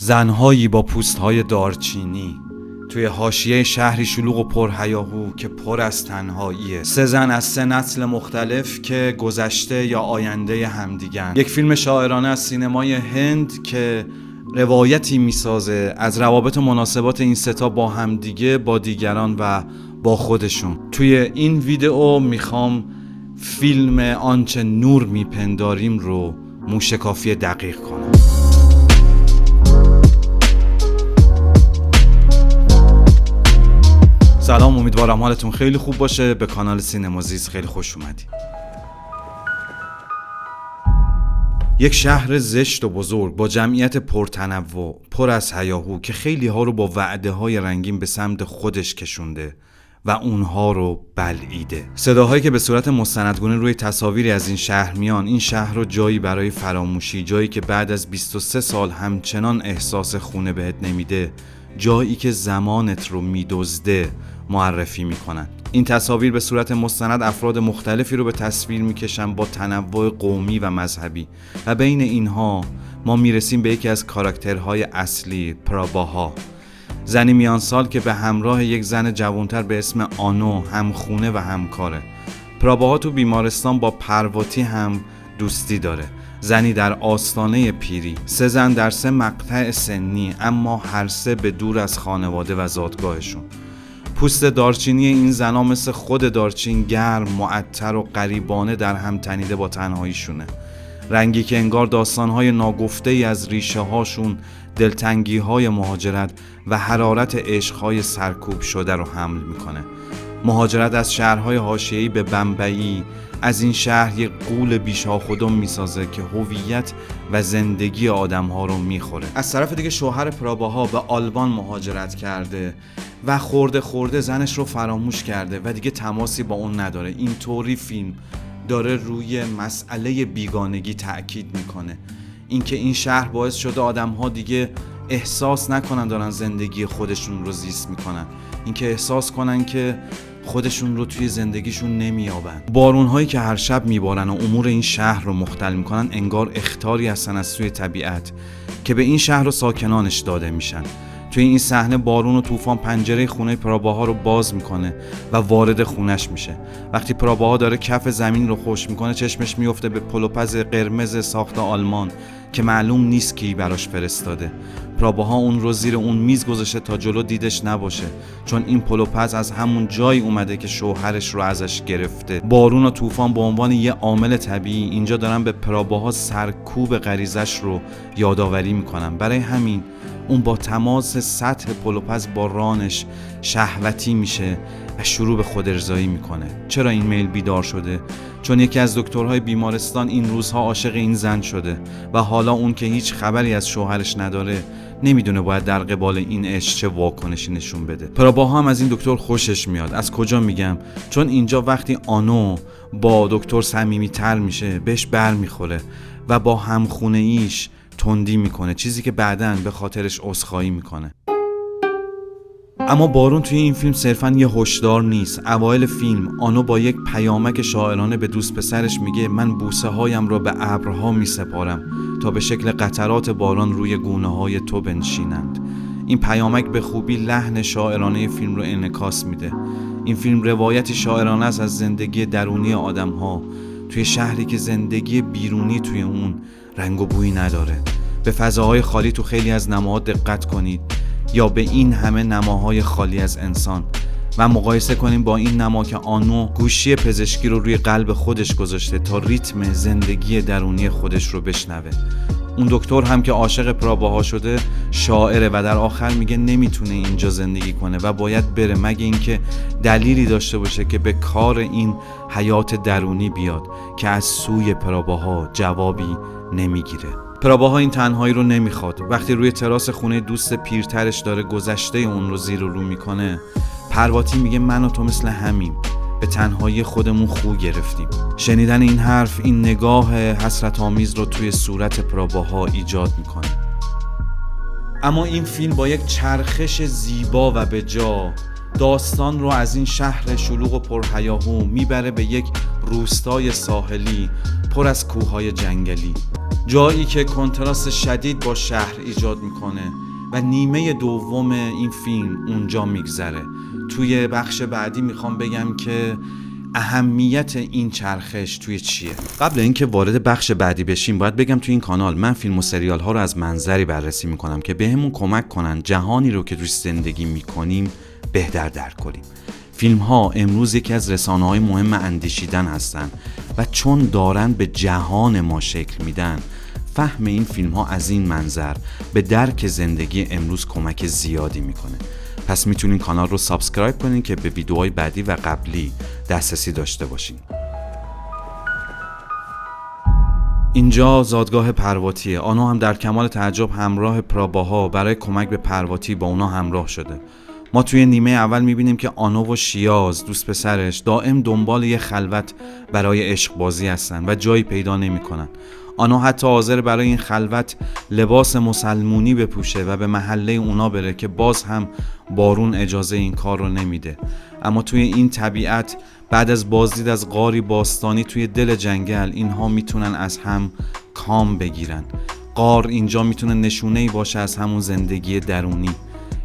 زنهایی با پوستهای دارچینی توی حاشیه شهری شلوغ و پرهیاهو که پر از تنهاییه. 3 زن از 3 نسل مختلف که گذشته یا آینده همدیگن. یک فیلم شاعرانه از سینمای هند که روایتی میسازه از روابط و مناسبات این ستا با همدیگه، با دیگران و با خودشون. توی این ویدئو میخوام فیلم آنچه نور میپنداریم رو موشکافی دقیق کنم. سلام، امیدوارم حالتون خیلی خوب باشه. به کانال سینمازیز خیلی خوش اومدی. یک شهر زشت و بزرگ با جمعیت پرتنوع، پر از هیاهو که خیلی ها رو با وعده های رنگین به سمت خودش کشونده و اونها رو بلعیده. صداهایی که به صورت مستندگونه روی تصاویری از این شهر میان، این شهر رو جایی برای فراموشی، جایی که بعد از 23 سال همچنان احساس خونه بهت نمیده، جایی که زمانت رو میدزده معرفی میکنن. این تصاویر به صورت مستند افراد مختلفی رو به تصویر میکشن با تنوع قومی و مذهبی و بین اینها ما میرسیم به یکی از کاراکترهای اصلی، پراباها، زنی میان سال که به همراه یک زن جوانتر به اسم آنو همخونه و همکاره. پراباها تو بیمارستان با پرواتی هم دوستی داره، زنی در آستانه پیری. 3 زن در 3 مقطع سنی، اما هر 3 به دور از خانواده و زادگاهشون. پوست دارچینی این زنا مثل خود دارچین گرم، معطر و غریبانه در هم تنیده با تنهاییشونه. رنگی که انگار داستانهای ناگفته ای از ریشه هاشون، دلتنگی های مهاجرت و حرارت عشقهای سرکوب شده رو حمل میکنه. مهاجرت از شهرهای حاشیه‌ای به بمبئی از این شهر یک غول بیشاخودم میسازه که هویت و زندگی آدمها رو میخوره. از طرف دیگه شوهر پراباها به آلمان مهاجرت کرده و خورده زنش رو فراموش کرده و دیگه تماسی با اون نداره. اینطوری فیلم داره روی مسئله بیگانگی تأکید میکنه، اینکه این شهر باعث شده آدمها دیگه احساس نکنن دارن زندگی خودشون رو زیست میکنن، اینکه احساس کنن که خودشون رو توی زندگیشون نمیابن. بارونهایی که هر شب میبارن و امور این شهر رو مختل میکنن انگار اخطاری هستن از سوی طبیعت که به این شهر و ساکنانش داده میشن. توی این صحنه بارون و طوفان پنجره خونه پراباها رو باز میکنه و وارد خونش میشه. وقتی پراباها داره کف زمین رو خشک میکنه، چشمش میفته به پلوپز قرمز ساخت آلمان که معلوم نیست کی براش فرستاده. پراباها اون رو زیر اون میز گذاشته تا جلو دیدش نباشه، چون این پلوپز از همون جایی اومده که شوهرش رو ازش گرفته. بارون و طوفان به عنوان یه عامل طبیعی اینجا دارن به پراباها سرکوب غریزش رو یادآوری میکنن. برای همین اون با تماس سطح پلوپز با رانش شهوتی میشه و شروع به خودارضایی میکنه. چرا این میل بیدار شده؟ چون یکی از دکترهای بیمارستان این روزها عاشق این زن شده و حالا اون که هیچ خبری از شوهرش نداره نمیدونه باید در قبال این عشق چه واکنشی نشون بده. پراباها هم از این دکتر خوشش میاد. از کجا میگم؟ چون اینجا وقتی آنو با دکتر صمیمیتر میشه بهش بر میخوره و با همخونه ایش تندی میکنه، چیزی که بعداً به خاطرش عذرخواهی میکنه. اما بارون توی این فیلم صرفاً یه هشدار نیست. اوایل فیلم آنو با یک پیامک شاعرانه به دوست پسرش میگه من بوسه هایم را به ابرها میسپارم تا به شکل قطرات باران روی گونه های تو بنشینند. این پیامک به خوبی لحن شاعرانه فیلم رو انعکاس میده. این فیلم روایتی شاعرانه است از زندگی درونی آدم‌ها توی شهری که زندگی بیرونی توی اون رنگ و بویی نداره. به فضاهای خالی تو خیلی از نماها دقت کنید، یا به این همه نماهای خالی از انسان، و مقایسه کنیم با این نما که آنو گوشی پزشکی رو روی قلب خودش گذاشته تا ریتم زندگی درونی خودش رو بشنوه. اون دکتر هم که عاشق پراباها شده شاعره و در آخر میگه نمیتونه اینجا زندگی کنه و باید بره، مگه اینکه دلیلی داشته باشه که به کار این حیات درونی بیاد که از سوی پراباها جوابی نمیگیره. پراباها این تنهایی رو نمیخواد. وقتی روی تراس خونه دوست پیرترش داره گذشته اون رو زیر و رو میکنه، پرواتی میگه من و تو مثل همیم، به تنهایی خودمون خو گرفتیم. شنیدن این حرف این نگاه حسرت آمیز رو توی صورت پراباها ایجاد میکنه. اما این فیلم با یک چرخش زیبا و بجا داستان رو از این شهر شلوغ و پرهیاهو میبره به یک روستای ساحلی پر از کوههای جنگلی، جایی که کنتراست شدید با شهر ایجاد میکنه و نیمه دوم این فیلم اونجا میگذره. توی بخش بعدی میخوام بگم که اهمیت این چرخش توی چیه. قبل اینکه وارد بخش بعدی بشیم باید بگم توی این کانال من فیلم و سریال ها رو از منظری بررسی میکنم که بهمون کمک کنن جهانی رو که توش زندگی میکنیم بهتر درک کنیم. فیلم ها امروز یکی از رسانه های مهم اندیشیدن هستن و چون دارن به جهان ما شکل میدن، فهم این فیلم ها از این منظر به درک زندگی امروز کمک زیادی میکنه. پس میتونین کانال رو سابسکرایب کنین که به ویدیوهای بعدی و قبلی دسترسی داشته باشین. اینجا زادگاه پرواتیه. آنو هم در کمال تعجب همراه پراباها برای کمک به پرواتی با اونا همراه شده. ما توی نیمه اول میبینیم که آنو و شیاز دوست پسرش دائم دنبال یه خلوت برای عشق بازی هستن و جایی پیدا نمیکنن. آنو حتی حاضر برای این خلوت لباس مسلمونی بپوشه و به محله اونا بره که باز هم بارون اجازه این کار رو نمیده. اما توی این طبیعت بعد از بازدید از غاری باستانی توی دل جنگل اینها میتونن از هم کام بگیرن. غار اینجا میتونه نشونه‌ای باشه از همون زندگی درونی.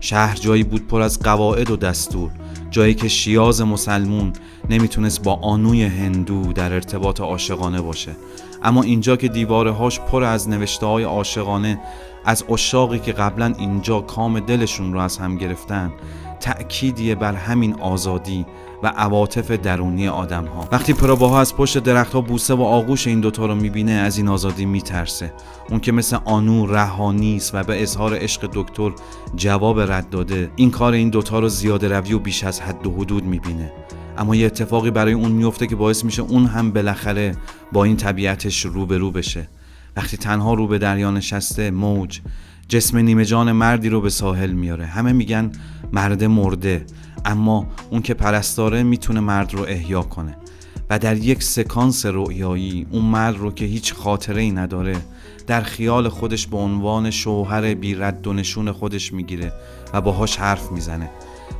شهر جایی بود پر از قواعد و دستور، جایی که شیاز مسلمون نمیتونست با آنوی هندو در ارتباط عاشقانه باشه. اما اینجا که دیوارهاش پر از نوشته‌های عاشقانه از عشاقی که قبلا اینجا کام دلشون رو از هم گرفتن، تأکیدیه بر همین آزادی و عواطف درونی آدم‌ها. وقتی پراباها از پشت درخت‌ها بوسه و آغوش این دوتا رو میبینه از این آزادی میترسه. اون که مثل آنو رها نیست و به اظهار عشق دکتر جواب رد داده، این کار این دوتا رو زیاده روی و بیش از حد و حدود میبینه. اما یه اتفاقی برای اون میفته که باعث میشه اون هم بالاخره با این طبیعتش روبرو بشه. وقتی تنها رو به دریا نشسته، موج جسم نیمه جان مردی رو به ساحل میاره. همه میگن مرد مرده، اما اون که پرستاره میتونه مرد رو احیا کنه و در یک سکانس رؤیایی اون مرد رو که هیچ خاطره‌ای نداره در خیال خودش به عنوان شوهر بی رد و نشون خودش میگیره و باهاش حرف میزنه.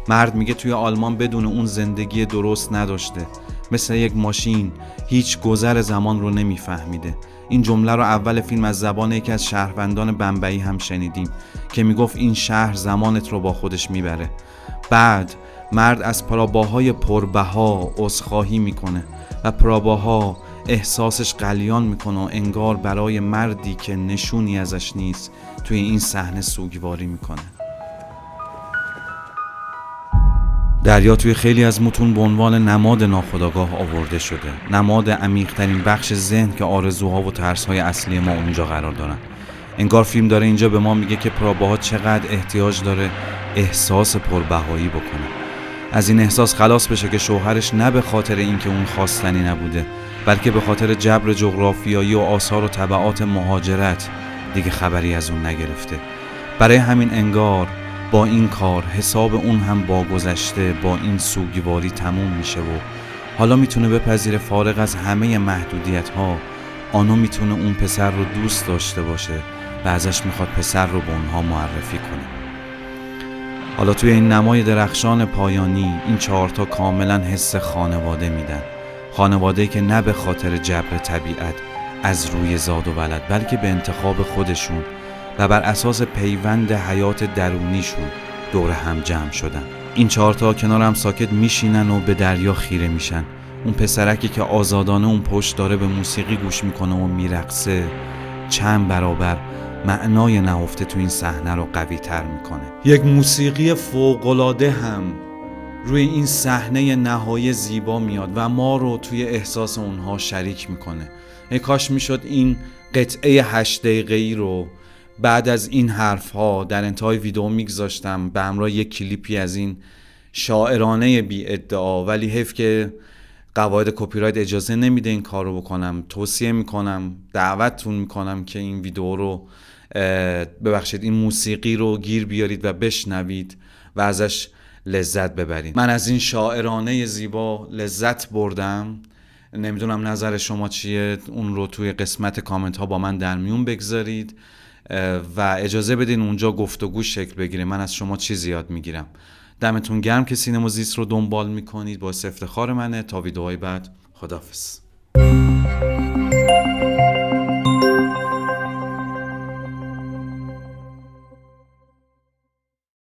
مرد میگه توی آلمان بدون اون زندگی درست نداشته، مثل یک ماشین هیچ گذر زمان رو نمیفهمیده. این جمله رو اول فیلم از زبان یکی از شهروندان بمبئی هم شنیدیم که میگفت این شهر زمانت رو با خودش میبره. بعد مرد از پراباهای پربها عذرخواهی میکنه و پراباها احساسش غلیان میکنه و انگار برای مردی که نشونی ازش نیست توی این صحنه سوگواری میکنه. دریا توی خیلی از متون به عنوان نماد ناخودآگاه آورده شده، نماد عمیق‌ترین بخش ذهن که آرزوها و ترس‌های اصلی ما اونجا قرار دارن. انگار فیلم داره اینجا به ما میگه که پراباها چقدر احتیاج داره احساس پربهایی بکنه، از این احساس خلاص بشه که شوهرش نه به خاطر اینکه اون خواستنی نبوده، بلکه به خاطر جبر جغرافیایی و آثار و تبعات مهاجرت دیگه خبری از اون نگرفته. برای همین انگار با این کار حساب اون هم با گذشته با این سوگواری تموم میشه و حالا میتونه بپذیره فارغ از همه محدودیت ها آنو میتونه اون پسر رو دوست داشته باشه و ازش میخواد پسر رو به اونها معرفی کنه. حالا توی این نمای درخشان پایانی این چهارتا کاملا حس خانواده میدن، خانواده‌ای که نه به خاطر جبر طبیعت از روی زاد و ولد بلکه به انتخاب خودشون و بر اساس پیوند حیات درونیشون دور هم جمع شدن. این چهارتا کنار هم ساکت میشینن و به دریا خیره میشن. اون پسرکی که آزادانه اون پشت داره به موسیقی گوش میکنه و میرقصه چند برابر معنای نهفته تو این صحنه رو قوی تر میکنه. یک موسیقی فوق‌العاده هم روی این صحنه نهایی زیبا میاد و ما رو توی احساس اونها شریک میکنه. ای کاش میشد این قطعه 8 دقیقه‌ای رو بعد از این حرفها در انتهای ویدیو میگذاشتم به همراه یک کلیپی از این شاعرانه بی ادعا، ولی حیف که قواعد کپی رایت اجازه نمیده این کار رو بکنم. توصیه میکنم، دعوتتون میکنم که این ویدیو رو ببخشید این موسیقی رو گیر بیارید و بشنوید و ازش لذت ببرید. من از این شاعرانه زیبا لذت بردم. نمیدونم نظر شما چیه، اون رو توی قسمت کامنت ها با من در میون بگذارید و اجازه بدین اونجا گفتگو شکل بگیره. من از شما چی زیاد میگیرم. دمتون گرم که سینما زیست رو دنبال میکنید، باعث افتخار منه. تا ویدیوهای بعد، خداحافظ.